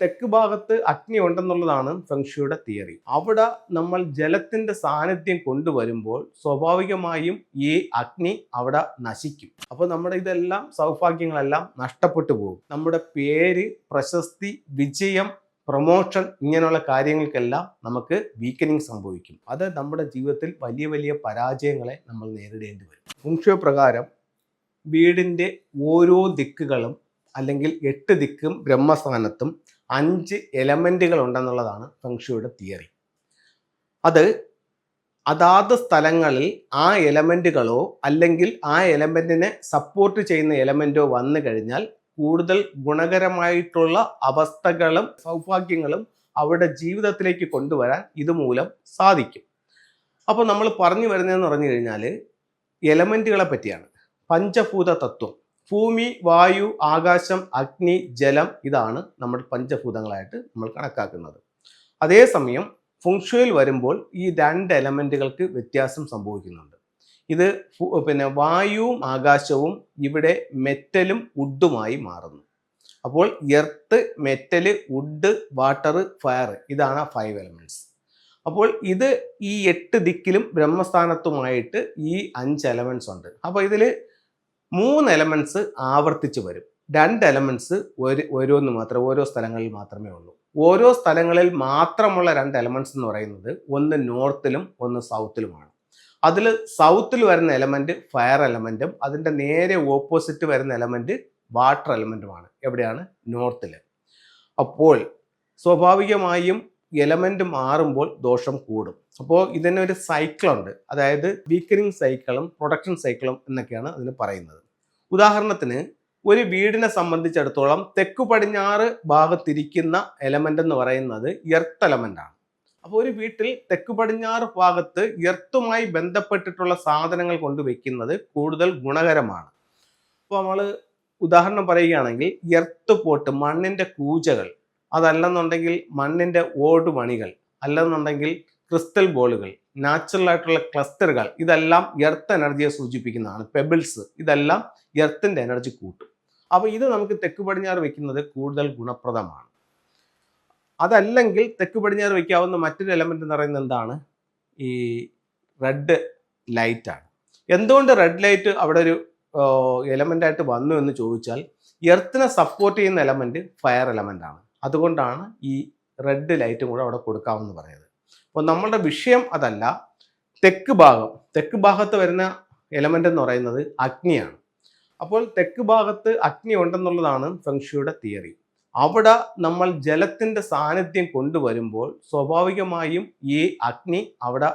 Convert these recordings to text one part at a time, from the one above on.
തെക്ക് ഭാഗത്ത് അഗ്നി ഉണ്ടെന്നുള്ളതാണ് ഫെങ്ഷുയുടെ തിയറി. അവിടെ നമ്മൾ ജലത്തിന്റെ സാന്നിധ്യം കൊണ്ടുവരുമ്പോൾ സ്വാഭാവികമായും ഈ അഗ്നി അവിടെ നശിക്കും. അപ്പോൾ നമ്മുടെ ഇതെല്ലാം സൗഭാഗ്യങ്ങളെല്ലാം നഷ്ടപ്പെട്ടു പോകും. നമ്മുടെ പേര്, പ്രശസ്തി, വിജയം, പ്രൊമോഷൻ ഇങ്ങനെയുള്ള കാര്യങ്ങൾക്കെല്ലാം നമുക്ക് വീക്കനിങ് സംഭവിക്കും. അത് നമ്മുടെ ജീവിതത്തിൽ വലിയ വലിയ പരാജയങ്ങളെ നമ്മൾ നേരിടേണ്ടി വരും. ഫെങ്ഷു പ്രകാരം വീടിൻ്റെ ഓരോ ദിക്കുകളും അല്ലെങ്കിൽ 8 ദിക്കും ബ്രഹ്മസ്ഥാനത്തും 5 എലമെന്റുകൾ ഉണ്ടെന്നുള്ളതാണ് ഫെങ്ഷുയുടെ തിയറി. അത് അതാത് സ്ഥലങ്ങളിൽ ആ എലമെന്റുകളോ അല്ലെങ്കിൽ ആ എലമെന്റിനെ സപ്പോർട്ട് ചെയ്യുന്ന എലമെന്റോ വന്നു കഴിഞ്ഞാൽ കൂടുതൽ ഗുണകരമായിട്ടുള്ള അവസ്ഥകളും സൗഭാഗ്യങ്ങളും അവരുടെ ജീവിതത്തിലേക്ക് കൊണ്ടുവരാൻ ഇതുമൂലം സാധിക്കും. അപ്പോൾ നമ്മൾ പറഞ്ഞു വരുന്നതെന്ന് പറഞ്ഞു കഴിഞ്ഞാൽ എലമെന്റുകളെ പറ്റിയാണ്. പഞ്ചഭൂത തത്വം, ഭൂമി, വായു, ആകാശം, അഗ്നി, ജലം, ഇതാണ് നമ്മുടെ പഞ്ചഭൂതങ്ങളായിട്ട് നമ്മൾ കണക്കാക്കുന്നത്. അതേസമയം ഫെങ്ഷുയിൽ വരുമ്പോൾ ഈ 2 എലമെന്റുകൾക്ക് വ്യത്യാസം സംഭവിക്കുന്നുണ്ട്. ഇത് വായുവും ആകാശവും ഇവിടെ മെറ്റലും വുഡുമായി മാറുന്നു. അപ്പോൾ earth, metal, wood, water, fire, ഇതാണ് 5 എലമെന്റ്സ്. അപ്പോൾ ഇത് ഈ 8 ദിക്കിലും ബ്രഹ്മസ്ഥാനത്തുമായിട്ട് ഈ 5 എലമെന്റ്സ് ഉണ്ട്. അപ്പോൾ ഇതിൽ 3 എലമെന്റ്സ് ആവർത്തിച്ച് വരും. 2 എലമെന്റ്സ് ഓരോന്ന് മാത്രം ഓരോ സ്ഥലങ്ങളിൽ മാത്രമേ ഉള്ളൂ. ഓരോ സ്ഥലങ്ങളിൽ മാത്രമുള്ള 2 എലമെന്റ്സ് എന്ന് പറയുന്നത് ഒന്ന് നോർത്തിലും ഒന്ന് സൗത്തിലുമാണ്. അതിൽ സൗത്തിൽ വരുന്ന എലമെന്റ് ഫയർ എലമെന്റും അതിൻ്റെ നേരെ ഓപ്പോസിറ്റ് വരുന്ന എലമെന്റ് വാട്ടർ എലമെന്റുമാണ്. എവിടെയാണ്? നോർത്തിൽ. അപ്പോൾ സ്വാഭാവികമായും എലമെന്റ് മാറുമ്പോൾ ദോഷം കൂടും. അപ്പോൾ ഇതിനൊരു സൈക്കിളുണ്ട്. അതായത് വീക്കനിങ് സൈക്കിളും പ്രൊഡക്ഷൻ സൈക്കിളും എന്നൊക്കെയാണ് അതിന് പറയുന്നത്. ഉദാഹരണത്തിന് ഒരു വീടിനെ സംബന്ധിച്ചിടത്തോളം തെക്കു പടിഞ്ഞാറ് ഭാഗത്തിരിക്കുന്ന എലമെന്റ് എന്ന് പറയുന്നത് എർത്ത് എലമെന്റ് ആണ്. അപ്പോൾ ഒരു വീട്ടിൽ തെക്കു പടിഞ്ഞാറ് ഭാഗത്ത് എർത്തുമായി ബന്ധപ്പെട്ടിട്ടുള്ള സാധനങ്ങൾ കൊണ്ടുവയ്ക്കുന്നത് കൂടുതൽ ഗുണകരമാണ്. അപ്പോൾ നമ്മൾ ഉദാഹരണം പറയുകയാണെങ്കിൽ എർത്ത് പോട്ട്, മണ്ണിന്റെ കൂജകൾ, അതല്ലെന്നുണ്ടെങ്കിൽ മണ്ണിന്റെ ഓടുമണികൾ, അല്ലെന്നുണ്ടെങ്കിൽ ക്രിസ്റ്റൽ ബോളുകൾ, നാച്ചുറൽ ആയിട്ടുള്ള ക്ലസ്റ്ററുകൾ, ഇതെല്ലാം എർത്ത് എനർജിയെ സൂചിപ്പിക്കുന്നതാണ്. പെബിൾസ്, ഇതെല്ലാം എർത്തിന്റെ എനർജി കൂട്ടും. അപ്പോൾ ഇത് നമുക്ക് തെക്ക് പടിഞ്ഞാറ് വെക്കുന്നത് കൂടുതൽ ഗുണപ്രദമാണ്. അതല്ലെങ്കിൽ തെക്ക് പടിഞ്ഞാറ് വെക്കാവുന്ന മറ്റൊരു എലമെന്റ് എന്ന് പറയുന്നത് എന്താണ്? ഈ റെഡ് ലൈറ്റ് ആണ്. എന്തുകൊണ്ട് റെഡ് ലൈറ്റ് അവിടെ ഒരു എലമെന്റ് ആയിട്ട് വന്നു എന്ന് ചോദിച്ചാൽ, എർത്തിനെ സപ്പോർട്ട് ചെയ്യുന്ന എലമെന്റ് ഫയർ എലമെന്റ് ആണ്. അതുകൊണ്ടാണ് ഈ റെഡ് ലൈറ്റും കൂടെ അവിടെ കൊടുക്കാമെന്ന് പറയുന്നത്. അപ്പോൾ നമ്മളുടെ വിഷയം അതല്ല. തെക്ക് ഭാഗത്ത് വരുന്ന എലമെന്റ് എന്ന് പറയുന്നത് അഗ്നിയാണ്. അപ്പോൾ തെക്ക് ഭാഗത്ത് അഗ്നി ഉണ്ടെന്നുള്ളതാണ് ഫെങ്ഷുയുടെ തിയറി. അവിടെ നമ്മൾ ജലത്തിന്റെ സാന്നിധ്യം കൊണ്ടുവരുമ്പോൾ സ്വാഭാവികമായും ഈ അഗ്നി അവിടെ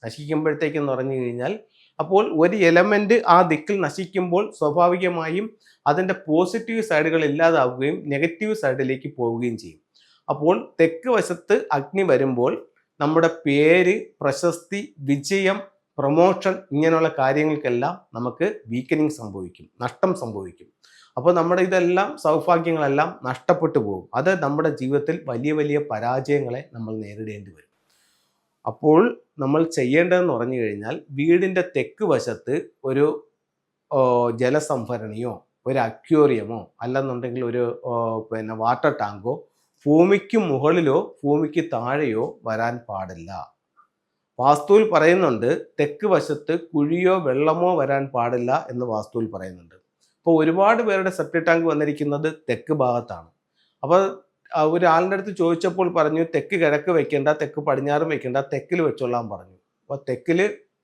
നശിക്കുമ്പോഴത്തേക്കെന്ന് പറഞ്ഞു കഴിഞ്ഞാൽ, അപ്പോൾ ഒരു എലമെന്റ് ആ ദിക്കിൽ നശിക്കുമ്പോൾ സ്വാഭാവികമായും അതിൻ്റെ പോസിറ്റീവ് സൈഡുകൾ ഇല്ലാതാവുകയും നെഗറ്റീവ് സൈഡിലേക്ക് പോവുകയും ചെയ്യും. അപ്പോൾ തെക്ക് വശത്ത് അഗ്നി വരുമ്പോൾ നമ്മുടെ പേര്, പ്രശസ്തി, വിജയം, പ്രൊമോഷൻ ഇങ്ങനെയുള്ള കാര്യങ്ങൾക്കെല്ലാം നമുക്ക് വീക്കനിങ് സംഭവിക്കും, നഷ്ടം സംഭവിക്കും. അപ്പോൾ നമ്മുടെ ഇതെല്ലാം സൗഭാഗ്യങ്ങളെല്ലാം നഷ്ടപ്പെട്ടു പോകും. അത് നമ്മുടെ ജീവിതത്തിൽ വലിയ വലിയ പരാജയങ്ങളെ നമ്മൾ നേരിടേണ്ടി വരും. അപ്പോൾ നമ്മൾ ചെയ്യേണ്ടതെന്ന് പറഞ്ഞു കഴിഞ്ഞാൽ, വീടിൻ്റെ തെക്ക് വശത്ത് ഒരു ജലസംഭരണിയോ ഒരു അക്വേറിയമോ അല്ലെന്നുണ്ടെങ്കിൽ ഒരു വാട്ടർ ടാങ്കോ ഭൂമിക്ക് മുകളിലോ ഭൂമിക്ക് താഴെയോ വരാൻ പാടില്ല. വാസ്തുവിൽ പറയുന്നുണ്ട് തെക്ക് വശത്ത് കുഴിയോ വെള്ളമോ വരാൻ പാടില്ല എന്ന് വാസ്തുവിൽ പറയുന്നുണ്ട്. ഇപ്പോൾ ഒരുപാട് പേരുടെ സെപ്റ്റിക് ടാങ്ക് വന്നിരിക്കുന്നത് തെക്ക് ഭാഗത്താണ്. അപ്പോൾ ഒരാളിൻ്റെ അടുത്ത് ചോദിച്ചപ്പോൾ പറഞ്ഞു തെക്ക് കിഴക്ക് വെക്കേണ്ട, തെക്ക് പടിഞ്ഞാറും വെക്കേണ്ട, തെക്കിൽ വെച്ചോളാൻ പറഞ്ഞു. അപ്പോൾ തെക്കിൽ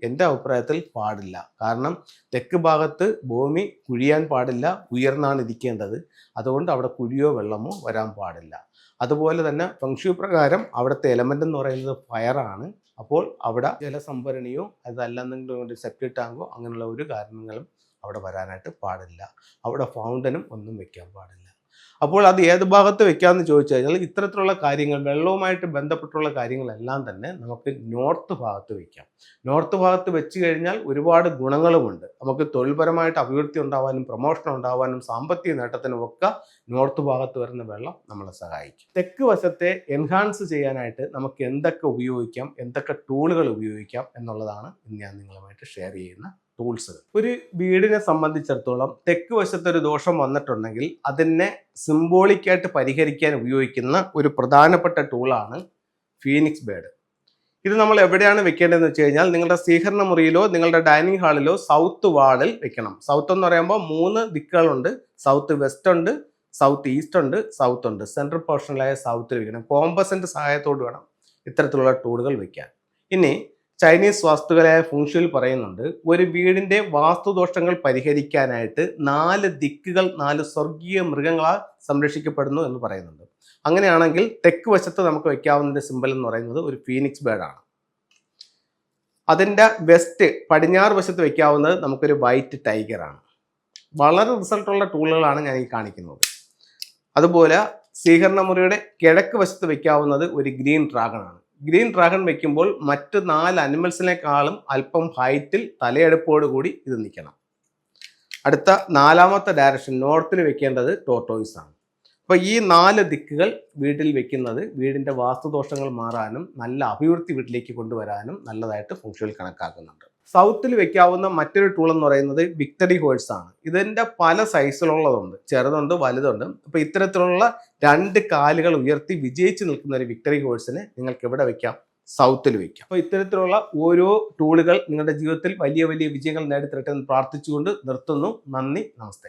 എൻ്റെ അഭിപ്രായത്തിൽ പാടില്ല. കാരണം തെക്ക് ഭാഗത്ത് ഭൂമി കുഴിയാൻ പാടില്ല, ഉയർന്നാണ് ഇരിക്കേണ്ടത്. അതുകൊണ്ട് അവിടെ കുഴിയോ വെള്ളമോ വരാൻ പാടില്ല. അതുപോലെ തന്നെ ഫെങ്ഷു പ്രകാരം അവിടുത്തെ എലമെന്റ് എന്ന് പറയുന്നത് ഫയറാണ്. അപ്പോൾ അവിടെ ജലസംഭരണിയോ അതല്ലെന്നെങ്കിലും ഒരു സെപ്റ്റിക് ടാങ്കോ അങ്ങനെയുള്ള ഒരു കാരണങ്ങളും അവിടെ വരാനായിട്ട് പാടില്ല. അവിടെ ഫൗണ്ടനും ഒന്നും വെക്കാൻ പാടില്ല. അപ്പോൾ അത് ഏത് ഭാഗത്ത് വെക്കാമെന്ന് ചോദിച്ചു കഴിഞ്ഞാൽ, ഇത്തരത്തിലുള്ള കാര്യങ്ങൾ വെള്ളവുമായിട്ട് ബന്ധപ്പെട്ടുള്ള കാര്യങ്ങളെല്ലാം തന്നെ നമുക്ക് നോർത്ത് ഭാഗത്ത് വെക്കാം. നോർത്ത് ഭാഗത്ത് വെച്ച് കഴിഞ്ഞാൽ ഒരുപാട് ഗുണങ്ങളുമുണ്ട്. നമുക്ക് തൊഴിൽപരമായിട്ട് അഭിവൃദ്ധി ഉണ്ടാവാനും പ്രൊമോഷൻ ഉണ്ടാവാനും സാമ്പത്തിക നേട്ടത്തിനും ഒക്കെ നോർത്ത് ഭാഗത്ത് വരുന്ന വെള്ളം നമ്മളെ സഹായിക്കും. തെക്ക് വശത്തെ എൻഹാൻസ് ചെയ്യാനായിട്ട് നമുക്ക് എന്തൊക്കെ ഉപയോഗിക്കാം, എന്തൊക്കെ ടൂളുകൾ ഉപയോഗിക്കാം എന്നുള്ളതാണ് ഇന്ന് ഞാൻ നിങ്ങളുമായിട്ട് ഷെയർ ചെയ്യുന്ന ടൂൾസ്. ഒരു വീടിനെ സംബന്ധിച്ചിടത്തോളം തെക്ക് വശത്ത് ഒരു ദോഷം വന്നിട്ടുണ്ടെങ്കിൽ അതിനെ സിംബോളിക്കായിട്ട് പരിഹരിക്കാൻ ഉപയോഗിക്കുന്ന ഒരു പ്രധാനപ്പെട്ട ടൂളാണ് ഫീനിക്സ് ബേഡ്. ഇത് നമ്മൾ എവിടെയാണ് വെക്കേണ്ടതെന്ന് വെച്ച് കഴിഞ്ഞാൽ നിങ്ങളുടെ സ്വീകരണ മുറിയിലോ നിങ്ങളുടെ ഡൈനിങ് ഹാളിലോ സൗത്ത് വാളിൽ വെക്കണം. സൗത്ത് എന്ന് പറയുമ്പോൾ 3 ദിക്കുകളുണ്ട്. സൗത്ത് വെസ്റ്റ് ഉണ്ട്, സൗത്ത് ഈസ്റ്റ് ഉണ്ട്, സൗത്ത് ഉണ്ട്. സെൻട്രൽ പോർഷനിലായ സൗത്തിൽ വെക്കണം. കോമ്പസിന്റെ സഹായത്തോട് വേണം ഇത്തരത്തിലുള്ള ടൂളുകൾ വെക്കാൻ. ഇനി ചൈനീസ് വാസ്തുകലായ ഫുങ്ഷുവിൽ പറയുന്നുണ്ട്, ഒരു വീടിന്റെ വാസ്തുദോഷങ്ങൾ പരിഹരിക്കാനായിട്ട് 4 ദിക്കുകൾ 4 സ്വർഗീയ മൃഗങ്ങളാൽ സംരക്ഷിക്കപ്പെടുന്നു എന്ന് പറയുന്നുണ്ട്. അങ്ങനെയാണെങ്കിൽ തെക്ക് വശത്ത് നമുക്ക് വെക്കാവുന്ന സിമ്പൽ എന്ന് പറയുന്നത് ഒരു ഫീനിക്സ് ബേഡാണ്. അതിൻ്റെ വെസ്റ്റ് പടിഞ്ഞാറ് വശത്ത് വെക്കാവുന്നത് നമുക്കൊരു വൈറ്റ് ടൈഗറാണ്. വളരെ റിസൾട്ടുള്ള ടൂളുകളാണ് ഞാൻ ഈ കാണിക്കുന്നത്. അതുപോലെ സ്വീകരണ മുറിയുടെ കിഴക്ക് വശത്ത് വെക്കാവുന്നത് ഒരു ഗ്രീൻ ഡ്രാഗൺ ആണ്. ഗ്രീൻ ഡ്രാഗൺ വെക്കുമ്പോൾ മറ്റ് 4 അനിമൽസിനേക്കാളും അല്പം ഹൈറ്റിൽ തലയെടുപ്പോടുകൂടി ഇത് നിൽക്കണം. അടുത്ത 4ാമത്തെ ഡയറക്ഷൻ നോർത്തിൽ വെക്കേണ്ടത് ടോർട്ടോയിസ് ആണ്. അപ്പോൾ ഈ 4 ദിക്കുകൾ വീട്ടിൽ വെക്കുന്നത് വീടിൻ്റെ വാസ്തുദോഷങ്ങൾ മാറാനും നല്ല അഭിവൃദ്ധി വീട്ടിലേക്ക് കൊണ്ടുവരാനും നല്ലതായിട്ട് ഫംഗ്ഷനിൽ കണക്കാക്കുന്നുണ്ട്. സൗത്തിൽ വെക്കാവുന്ന മറ്റൊരു ടൂൾ എന്ന് പറയുന്നത് വിക്ടറി ഹോഴ്സ് ആണ്. ഇതിൻ്റെ പല സൈസിലുള്ളതുണ്ട്, ചെറുതുണ്ട് വലുതുണ്ട്. അപ്പോൾ ഇത്തരത്തിലുള്ള 2 കാലുകൾ ഉയർത്തി വിജയിച്ച് നിൽക്കുന്ന ഒരു വിക്ടറി ഹോഴ്സിനെ നിങ്ങൾക്ക് എവിടെ വെക്കാം? സൗത്തിൽ വെക്കാം. അപ്പോൾ ഇത്തരത്തിലുള്ള ഓരോ ടൂളുകൾ നിങ്ങളുടെ ജീവിതത്തിൽ വലിയ വലിയ വിജയങ്ങൾ നേടിത്തരട്ടെ എന്ന് പ്രാർത്ഥിച്ചുകൊണ്ട് നിർത്തുന്നു. നന്ദി, നമസ്തേ.